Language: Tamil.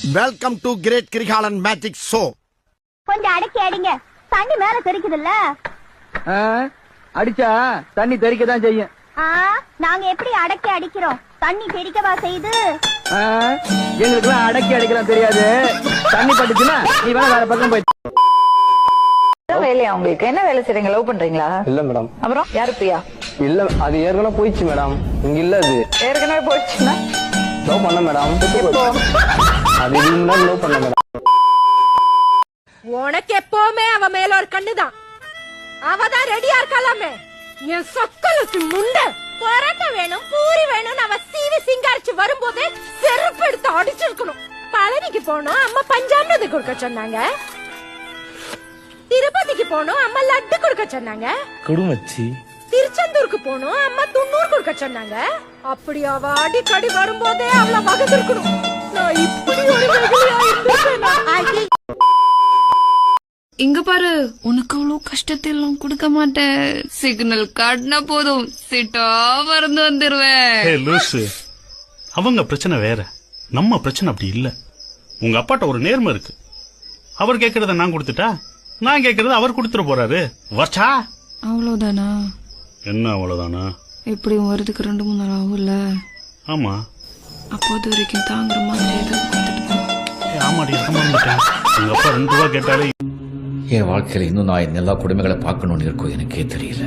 Welcome to great Kirikalan magic show. கொஞ்சம் அடக்கி அடிங்க, தண்ணி மேல தெரிக்குதுல்ல. அடிச்சா தண்ணி தெறிக்கதான் செய்யும். நாங்க எப்படி அடக்கி அடிக்கிறோம், தண்ணி தெறிக்கவா செய்து? எங்களுக்கு அடக்கி அடிக்கலாம் தெரியாது. தண்ணி பட்டுச்சுன்னா நீ வேணா வேற பக்கம் போய். வேலையா உங்களுக்கு? என்ன வேலை செய்றீங்க? லவ் பண்றீங்களா? இல்ல மேடம். அப்புறம் யாரு பிரியா? இல்ல, அது ஏற்கனவே போயிடுச்சு மேடம். இங்க இல்ல, அது ஏற்கனவே போயிடுச்சுன்னா லவ் பண்ண மேடம். எப்போ? அது இதுக்கு முன்னாடி லவ் பண்ண மேடம். உனக்கு எப்பவுமே அவ மேல ஒரு கண்ணுதான். அவதான் ரெடியா இருக்கலாமே. என் சொக்கலுக்கு முண்டை பரோட்டா வேணும், பூரி வேணும். அவ சீவி சிங்காரிச்சு வரும்போதே செருப்பு எடுத்து அடிச்சிருக்கணும். பழனிக்கு போனோம், அம்மா பஞ்சாமிரது கொடுக்க சொன்னாங்க. திருப்பதிக்கு போனோம், அம்மா லட்டு கொடுக்க சொன்னாங்க. குடுமச்சி. திருச்செந்தூருக்கு போனோம், அம்மா துண்ணூர் கொடுக்க சொன்னாங்க. அப்படி அவ அடிக்கடி வரும்போதே அவளை வகுத்திருக்கணும். நான் இப்படி ஒரு வெகுளியா இருந்திருக்கேனா? இங்க பாரு, உனக்கு அவ்வளவு கஷ்டத்தை எல்லாம் கொடுக்க மாட்டேன். சிக்னல் காட்டினா போதும், சிட்டா மறந்து வந்துருவேன். அவங்க பிரச்சனை வேற, நம்ம பிரச்சனை அப்படி இல்ல. உங்க அப்பாட்ட ஒரு நேர்மை இருக்கு. அவர் கேக்குறத நான் கொடுத்துட்டா, நான் கேக்குறத அவர் கொடுத்துட போறாரு. வச்சா அவ்வளவுதானா? என்ன அவ்வளவுதானா? எப்படியும் வருதுக்கு 2-3 நாள் ஆகும்ல. ஆமா, அப்போது வரைக்கும் தாங்குற மாதிரி ஏதாவது கொடுத்துட்டு போ. ஆமாடி, வந்துட்டேன். உங்க அப்பா 2 ரூபா கேட்டாலே என் வாழ்க்கையில இன்னும் நான் எல்லா குடும்பங்களை பார்க்கணும்னு இருக்கோ எனக்கே தெரியல.